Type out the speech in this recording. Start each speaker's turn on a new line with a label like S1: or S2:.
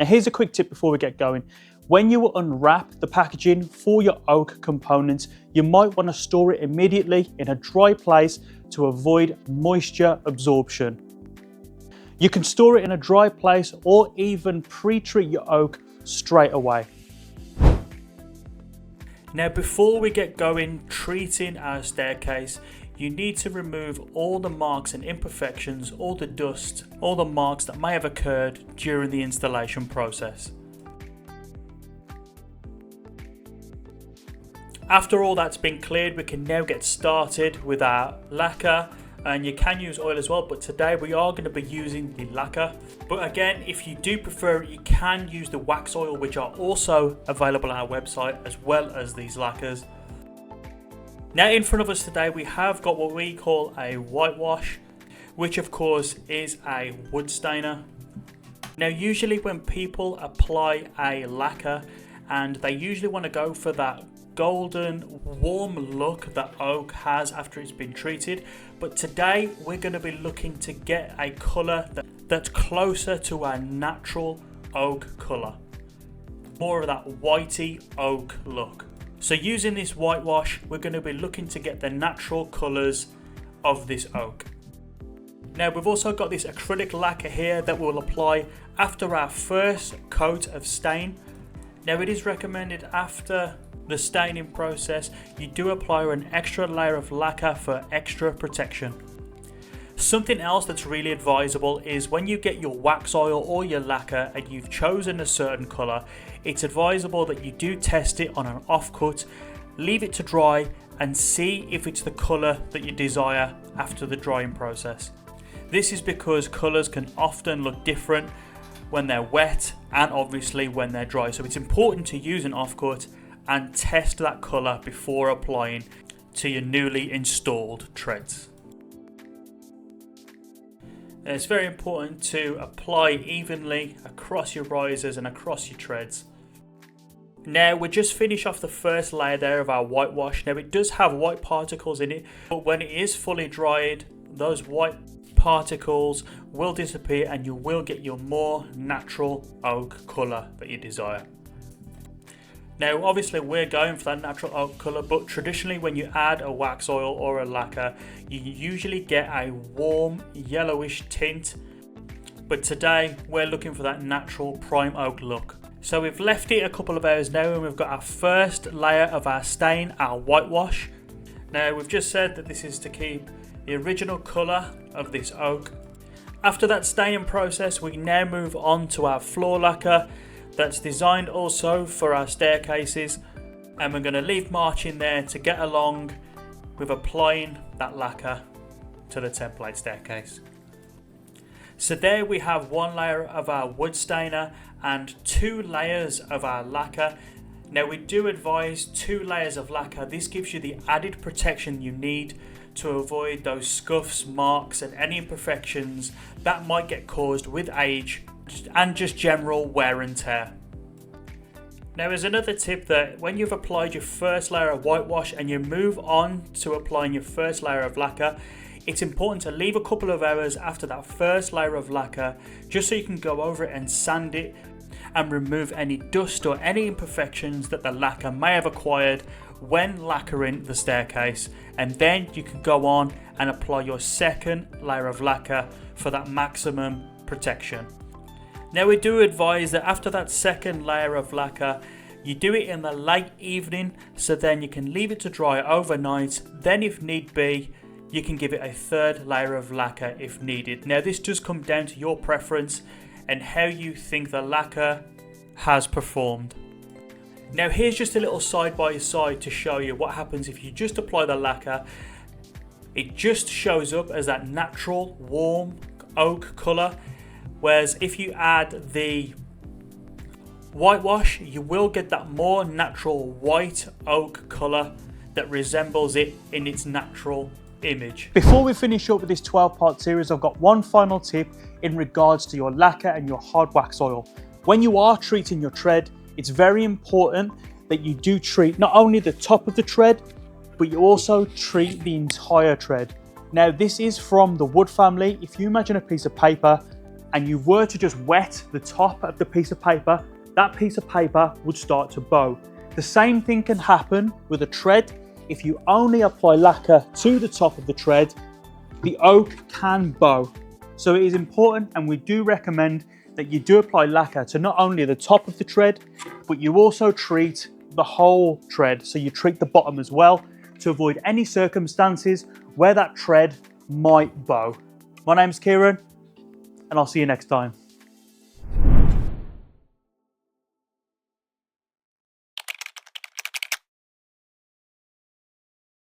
S1: here's a quick tip before we get going. When you unwrap the packaging for your oak components, you might want to store it immediately in a dry place to avoid moisture absorption. You can store it in a dry place or even pre-treat your oak straight away. Now, before we get going treating our staircase, you need to remove all the marks and imperfections, all the dust, all the marks that may have occurred during the installation process. After all that's been cleared, we can now get started with our lacquer, and you can use oil as well, but today we are going to be using the lacquer. But again, if you do prefer it, you can use the wax oil, which are also available on our website, as well as these lacquers. Now in front of us today we have got what we call a whitewash, which of course is a wood stainer. Now usually when people apply a lacquer, and they usually want to go for that golden warm look that oak has after it's been treated, but today we're going to be looking to get a colour that's closer to our natural oak colour, more of that whitey oak look. So using this whitewash, we're going to be looking to get the natural colours of this oak. Now we've also got this acrylic lacquer here that we'll apply after our first coat of stain. Now it is recommended after the staining process, you do apply an extra layer of lacquer for extra protection. Something else that's really advisable is when you get your wax oil or your lacquer and you've chosen a certain colour, it's advisable that you do test it on an offcut, leave it to dry and see if it's the colour that you desire after the drying process. This is because colours can often look different when they're wet and obviously when they're dry, so it's important to use an offcut and test that colour before applying to your newly installed treads. It's very important to apply evenly across your risers and across your treads. Now we just finished off the first layer there of our whitewash. Now it does have white particles in it, but when it is fully dried, those white particles will disappear and you will get your more natural oak colour that you desire. Now obviously we're going for that natural oak colour, but traditionally when you add a wax oil or a lacquer, you usually get a warm yellowish tint, but today we're looking for that natural prime oak look. So we've left it a couple of hours now and we've got our first layer of our stain, our whitewash. Now we've just said that this is to keep the original colour of this oak. After that staining process, we now move on to our floor lacquer that's designed also for our staircases, and we're going to leave March in there to get along with applying that lacquer to the template staircase. So there we have one layer of our wood stainer and 2 layers of our lacquer. Now we do advise 2 layers of lacquer. This gives you the added protection you need to avoid those scuffs, marks and any imperfections that might get caused with age and just general wear and tear. Now there's another tip that when you've applied your first layer of whitewash and you move on to applying your first layer of lacquer, it's important to leave a couple of hours after that first layer of lacquer just so you can go over it and sand it and remove any dust or any imperfections that the lacquer may have acquired when lacquering the staircase, and then you can go on and apply your second layer of lacquer for that maximum protection. Now we do advise that after that second layer of lacquer, you do it in the late evening, so then you can leave it to dry overnight. Then if need be, you can give it a third layer of lacquer if needed. Now this does come down to your preference and how you think the lacquer has performed. Now here's just a little side by side to show you what happens if you just apply the lacquer. It just shows up as that natural warm oak colour, whereas if you add the whitewash, you will get that more natural white oak colour that resembles it in its natural image. Before we finish up with this 12-part series, I've got one final tip in regards to your lacquer and your hard wax oil. When you are treating your tread, it's very important that you do treat not only the top of the tread, but you also treat the entire tread. Now this is from the wood family. If you imagine a piece of paper, and you were to just wet the top of the piece of paper, that piece of paper would start to bow. The same thing can happen with a tread. If you only apply lacquer to the top of the tread, the oak can bow. So it is important, and we do recommend that you do apply lacquer to not only the top of the tread, but you also treat the whole tread. So you treat the bottom as well to avoid any circumstances where that tread might bow. My name's Kieran, and I'll see you next time.